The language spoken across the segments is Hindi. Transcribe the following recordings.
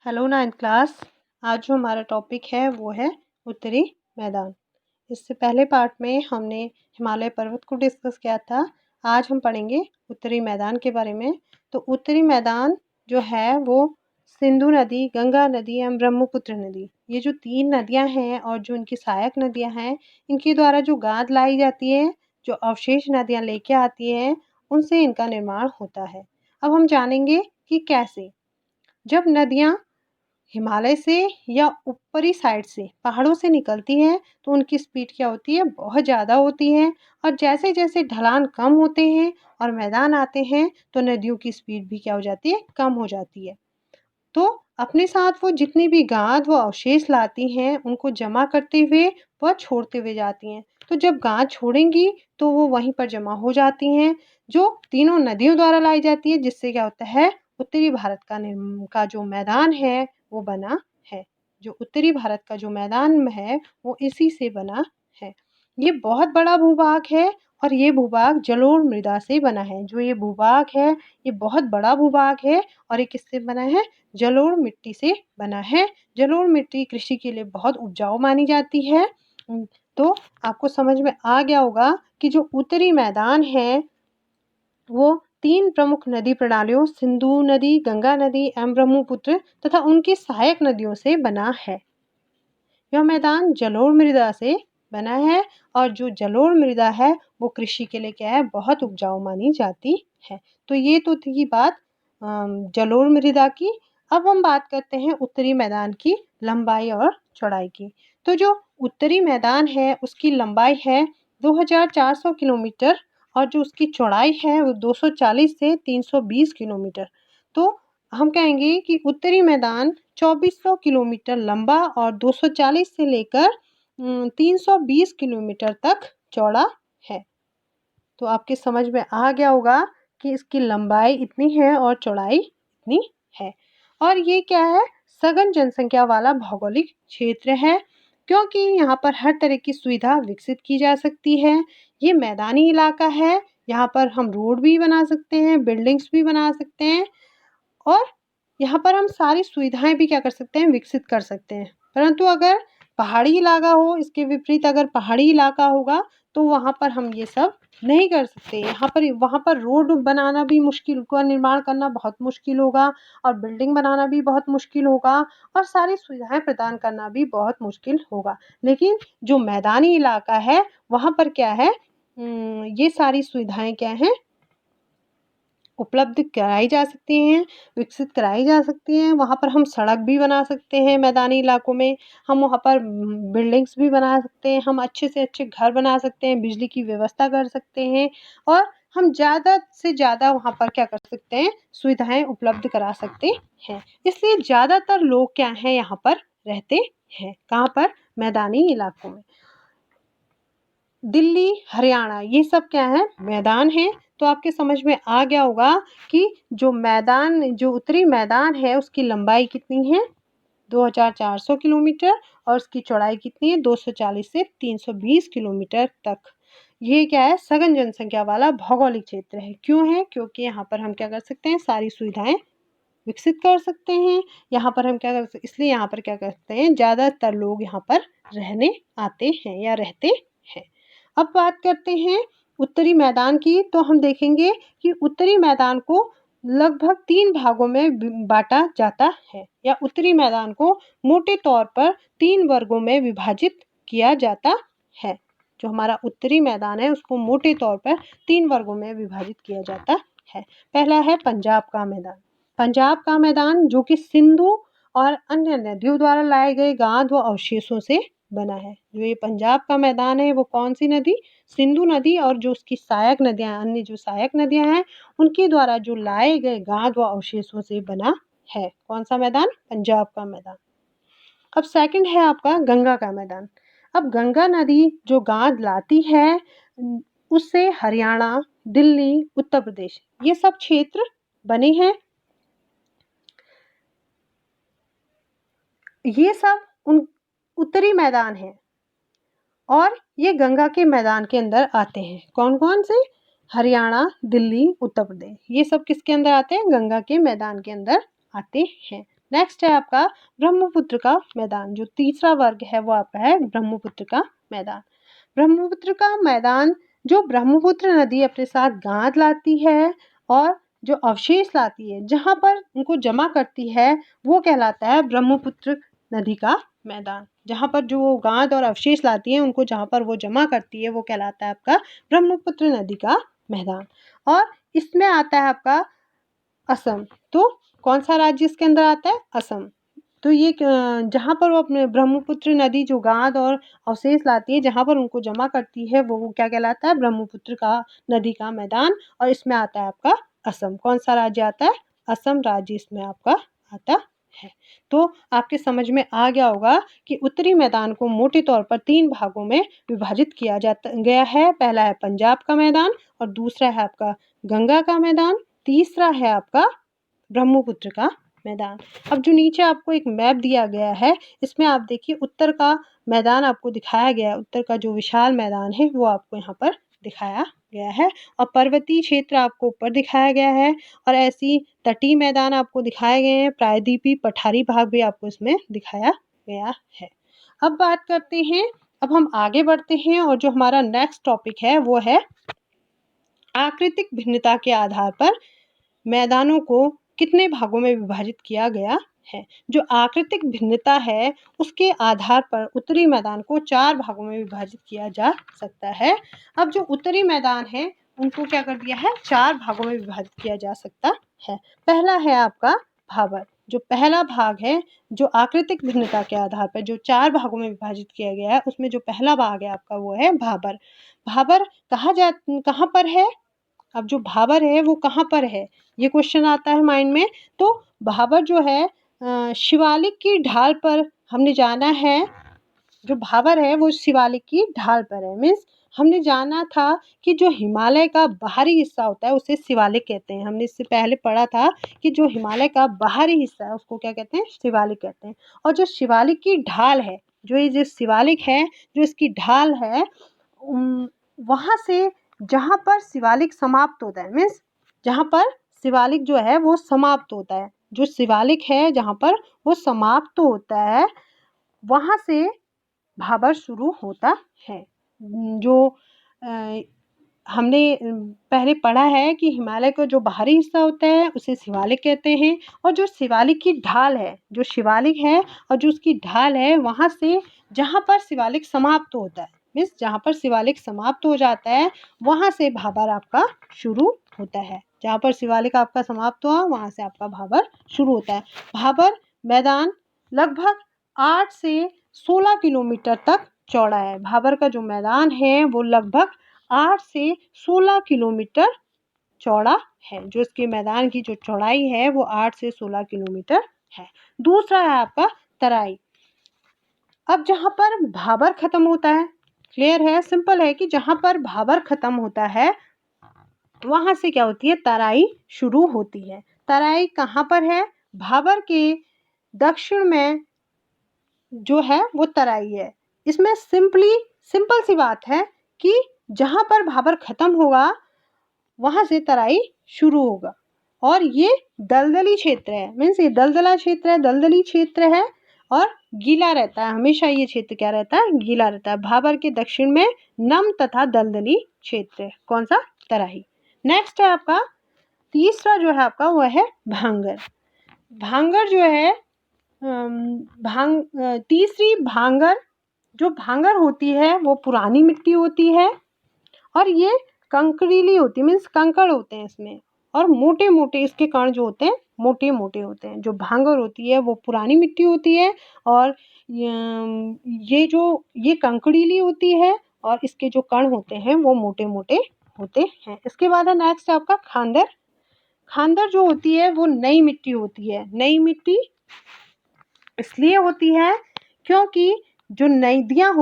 Hello ninth class. आज जो हमारा टॉपिक है वो है उत्तरी मैदान। इससे पहले पार्ट में हमने हिमालय पर्वत को डिस्कस किया था। आज हम पढ़ेंगे उत्तरी मैदान के बारे में। तो उत्तरी मैदान जो है वो सिंधु नदी, गंगा नदी एवं ब्रह्मपुत्र नदी, ये जो 3 नदियां हैं और जो इनकी सहायक नदियां हैं, इनके द्वारा जो गाद लाई जाती है, जो अवशेष नदियां लेके आती हैं, उनसे इनका निर्माण होता है। अब हम जानेंगे कि कैसे। जब नदियां हिमालय से या ऊपरी साइड से पहाड़ों से निकलती हैं तो उनकी स्पीड क्या होती है, बहुत ज़्यादा होती है। और जैसे जैसे ढलान कम होते हैं और मैदान आते हैं तो नदियों की स्पीड भी क्या हो जाती है, कम हो जाती है। तो अपने साथ वो जितनी भी गाद व अवशेष लाती हैं उनको जमा करते हुए वह छोड़ते हुए जाती हैं। तो जब गाद छोड़ेंगी तो वो वहीं पर जमा हो जाती हैं, जो तीनों नदियों द्वारा लाई जाती है, जिससे क्या होता है, उत्तरी भारत का जो मैदान है वो बना है। जो उत्तरी भारत का जो मैदान है वो इसी से बना है। ये बहुत बड़ा भूभाग है और ये भूभाग जलोढ़ मृदा से बना है। जो ये भूभाग है ये बहुत बड़ा भूभाग है और ये किससे बना है, जलोढ़ मिट्टी से बना है। जलोढ़ मिट्टी कृषि के लिए बहुत उपजाऊ मानी जाती है। तो आपको समझ में आ गया होगा कि जो उत्तरी मैदान है वो 3 प्रमुख नदी प्रणालियों सिंधु नदी, गंगा नदी एवं ब्रह्मपुत्र तथा उनकी सहायक नदियों से बना है। यह मैदान जलोढ़ मृदा से बना है और जो जलोढ़ मृदा है वो कृषि के लिए क्या है, बहुत उपजाऊ मानी जाती है। तो ये तो थी बात जलोढ़ मृदा की। अब हम बात करते हैं उत्तरी मैदान की लंबाई और चौड़ाई की। तो जो उत्तरी मैदान है उसकी लंबाई है 2400 किलोमीटर और जो उसकी चौड़ाई है वो 240 से 320 किलोमीटर। तो हम कहेंगे कि उत्तरी मैदान 2400 किलोमीटर लंबा और 240 से लेकर 320 किलोमीटर तक चौड़ा है। तो आपके समझ में आ गया होगा कि इसकी लंबाई इतनी है और चौड़ाई इतनी है। और ये क्या है, सघन जनसंख्या वाला भौगोलिक क्षेत्र है, क्योंकि यहाँ पर हर तरह की सुविधा विकसित की जा सकती है। ये मैदानी इलाका है, यहाँ पर हम रोड भी बना सकते हैं, बिल्डिंग्स भी बना सकते हैं और यहाँ पर हम सारी सुविधाएं भी क्या कर सकते हैं, विकसित कर सकते हैं। परंतु अगर पहाड़ी इलाका हो, इसके विपरीत अगर पहाड़ी इलाका होगा तो वहाँ पर हम ये सब नहीं कर सकते। यहाँ पर वहाँ पर रोड बनाना भी मुश्किल, का निर्माण करना बहुत मुश्किल होगा और बिल्डिंग बनाना भी बहुत मुश्किल होगा और सारी सुविधाएं प्रदान करना भी बहुत मुश्किल होगा। लेकिन जो मैदानी इलाका है वहाँ पर क्या है, ये सारी सुविधाएं क्या हैं, उपलब्ध कराई जा सकती हैं, विकसित कराई जा सकती हैं। वहाँ पर हम सड़क भी बना सकते हैं मैदानी इलाकों में, हम वहाँ पर बिल्डिंग्स भी बना सकते हैं, हम अच्छे से अच्छे घर बना सकते हैं, बिजली की व्यवस्था कर सकते हैं और हम ज़्यादा से ज़्यादा वहाँ पर क्या कर सकते हैं, सुविधाएं उपलब्ध करा सकते हैं। इसलिए ज़्यादातर लोग क्या हैं, यहाँ पर रहते हैं। कहाँ पर, मैदानी इलाकों में। दिल्ली, हरियाणा, ये सब क्या है, मैदान है। तो आपके समझ में आ गया होगा कि जो मैदान, जो उत्तरी मैदान है उसकी लंबाई कितनी है, 2400 किलोमीटर और उसकी चौड़ाई कितनी है, 240 से 320 किलोमीटर तक। ये क्या है, सघन जनसंख्या वाला भौगोलिक क्षेत्र है। क्यों है, क्योंकि यहाँ पर हम क्या कर सकते हैं, सारी सुविधाएं विकसित कर सकते हैं। यहाँ पर हम क्या कर सकते, इसलिए यहाँ पर क्या करते हैं, ज़्यादातर लोग यहाँ पर रहने आते हैं या रहते हैं। अब बात करते हैं उत्तरी मैदान की। तो हम देखेंगे कि उत्तरी मैदान को लगभग 3 भागों में बांटा जाता है, या उत्तरी मैदान को मोटे तौर पर 3 वर्गों में विभाजित किया जाता है। जो हमारा उत्तरी मैदान है उसको मोटे तौर पर 3 वर्गों में विभाजित किया जाता है। पहला है पंजाब का मैदान। पंजाब का मैदान जो कि सिंधु और अन्य नदियों द्वारा लाए गए गाद व अवशेषों से बना है। जो ये पंजाब का मैदान है वो कौन सी नदी, सिंधु नदी और जो उसकी सहायक नदियां, अन्य जो सहायक नदियां हैं उनके द्वारा जो लाए गए गाद व अवशेषों से बना है। कौन सा मैदान, पंजाब का मैदान। अब सेकंड है आपका गंगा का मैदान। अब गंगा नदी जो गाद लाती है उससे हरियाणा, दिल्ली, उत्तर प्रदेश, ये सब क्षेत्र बने हैं। ये सब उन उत्तरी मैदान है और ये गंगा के मैदान के अंदर आते हैं। कौन कौन से, हरियाणा, दिल्ली, उत्तर प्रदेश, ये सब किसके अंदर आते हैं, गंगा के मैदान के अंदर आते हैं। नेक्स्ट है आपका ब्रह्मपुत्र का मैदान। जो तीसरा वर्ग है वो आपका है ब्रह्मपुत्र का मैदान। ब्रह्मपुत्र का मैदान जो ब्रह्मपुत्र नदी अपने साथ गाद लाती है और जो अवशेष लाती है, जहाँ पर उनको जमा करती है, वो कहलाता है ब्रह्मपुत्र नदी का मैदान। जहाँ पर जो वो गाद और अवशेष लाती है, उनको जहाँ पर वो जमा करती है, वो कहलाता है आपका ब्रह्मपुत्र नदी का मैदान। और इसमें आता है आपका असम। तो कौन सा राज्य इसके अंदर आता है? असम। तो ये जहाँ पर वो अपने ब्रह्मपुत्र नदी जो गाद और अवशेष लाती है, जहाँ पर उनको जमा करती है, वो क्या कहलाता है? ब्रह्मपुत्र का नदी का मैदान। और इसमें आता है आपका असम। कौन सा राज्य आता है? असम राज्य इसमें आपका आता है। तो आपके समझ में आ गया होगा कि उत्तरी मैदान को मोटे तौर पर 3 भागों में विभाजित किया गया है। पहला है पंजाब का मैदान और दूसरा है आपका गंगा का मैदान, तीसरा है आपका ब्रह्मपुत्र का मैदान। अब जो नीचे आपको एक मैप दिया गया है, इसमें आप देखिए उत्तर का मैदान आपको दिखाया गया है। उत्तर का जो विशाल मैदान है वो आपको यहाँ पर दिखाया गया है और पर्वतीय क्षेत्र आपको ऊपर दिखाया गया है और ऐसी तटीय मैदान आपको दिखाए गए हैं। प्रायद्वीपीय पठारी भाग भी आपको इसमें दिखाया गया है। अब बात करते हैं, अब हम आगे बढ़ते हैं और जो हमारा नेक्स्ट टॉपिक है वो है आकृतिक भिन्नता के आधार पर मैदानों को कितने भागों में विभाजित किया गया है। जो आकृतिक भिन्नता है उसके आधार पर उत्तरी मैदान को 4 भागों में विभाजित किया जा सकता है। अब जो उत्तरी मैदान है उनको क्या कर दिया है? 4 भागों में विभाजित किया जा सकता है। पहला है आपका भाबर। जो पहला भाग है, जो आकृतिक भिन्नता के आधार पर जो 4 भागों में विभाजित किया गया है, उसमें जो पहला भाग है आपका वो है भाबर। भाबर कहाँ पर है? अब जो भाबर है वो कहाँ पर है, ये क्वेश्चन आता है माइंड में। तो भाबर जो है शिवालिक की ढाल पर हमने जाना है। जो भाबर है वो शिवालिक की ढाल पर है। मीन्स हमने जाना था कि जो हिमालय का बाहरी हिस्सा होता है उसे शिवालिक कहते हैं। हमने इससे पहले पढ़ा था कि जो हिमालय का बाहरी हिस्सा है उसको क्या कहते हैं? शिवालिक कहते हैं। और जो शिवालिक की ढाल है, जो ये जो शिवालिक है, जो इसकी ढाल है, वहाँ से जहाँ पर शिवालिक समाप्त होता है, मीन्स जहाँ पर शिवालिक जो है वो समाप्त होता है, जो शिवालिक है जहाँ पर वो समाप्त होता है, वहाँ से भाबर शुरू होता है। जो हमने पहले पढ़ा है कि हिमालय का जो बाहरी हिस्सा होता है उसे शिवालिक कहते हैं और जो शिवालिक की ढाल है, जो शिवालिक है और जो उसकी ढाल है, वहाँ से जहाँ पर शिवालिक समाप्त होता है, मीन्स जहाँ पर शिवालिक समाप्त हो जाता है, वहाँ से भाबर आपका शुरू होता है। जहाँ पर शिवालिक आपका समाप्त हुआ वहाँ से आपका भाबर शुरू होता है। भाबर मैदान लगभग 8 से 16 किलोमीटर तक चौड़ा है। भाबर का जो मैदान है वो लगभग 8 से 16 किलोमीटर चौड़ा है। जो इसके मैदान की जो चौड़ाई है वो 8 से 16 किलोमीटर है। दूसरा है आपका तराई। अब जहाँ पर भाबर खत्म होता है, क्लियर है, सिंपल है कि जहाँ पर भाबर खत्म होता है वहाँ से क्या होती है? तराई शुरू होती है। तराई कहाँ पर है? भाबर के दक्षिण में जो है वो तराई है। इसमें सिंपल सी बात है कि जहाँ पर भाबर खत्म होगा वहाँ से तराई शुरू होगा और ये दलदली क्षेत्र है। मीन्स ये दलदला क्षेत्र है, दलदली क्षेत्र है और गीला रहता है। हमेशा ये क्षेत्र क्या रहता है? गीला रहता है। भाबर के दक्षिण में नम तथा दलदली क्षेत्र है। कौन सा? तराई। नेक्स्ट है आपका तीसरा जो है आपका वो है भांगर। भांगर जो है तीसरी भांगर, जो भांगर होती है वो पुरानी मिट्टी होती है और ये कंकरीली होती है, मीन्स कंकड़ होते हैं इसमें और मोटे मोटे इसके कण जो होते हैं मोटे मोटे होते हैं। जो भांगर होती है वो पुरानी मिट्टी होती है और ये कंकड़ीली होती है और इसके जो कण होते हैं वो मोटे मोटे होते हैं। इसके बाद है नेक्स्ट आपका खांदर। खांदर जो होती है वो नई मिट्टी होती है। नई मिट्टी इसलिए होती है क्योंकि जो नदियाँ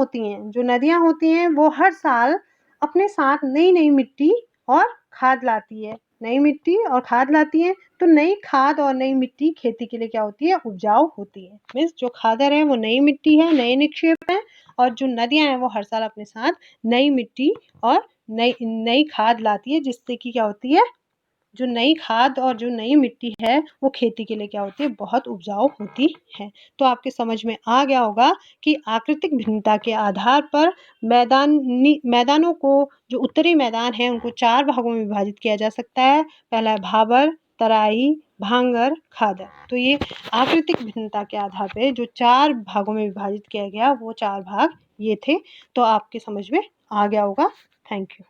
होती हैं वो हर साल अपने साथ नई नई मिट्टी और खाद लाती है। नई मिट्टी और खाद लाती है, तो नई खाद और नई मिट्टी खेती के लिए क्या होती है? उपजाऊ होती है। मीन्स जो खादर है वो नई मिट्टी है, नए निक्षेप है और जो नदियाँ हैं वो हर साल अपने साथ नई मिट्टी और नई खाद लाती है, जिससे कि क्या होती है? जो नई खाद और जो नई मिट्टी है वो खेती के लिए क्या होती है, बहुत उपजाऊ होती है। तो आपके समझ में आ गया होगा कि आकृतिक भिन्नता के आधार पर मैदानों को, जो उत्तरी मैदान है उनको 4 भागों में विभाजित किया जा सकता है। पहला है भाबर, तराई, भांगर, खादर। तो ये आकृतिक भिन्नता के आधार पे जो 4 भागों में विभाजित किया गया वो 4 भाग ये थे। तो आपके समझ में आ गया होगा। Thank you.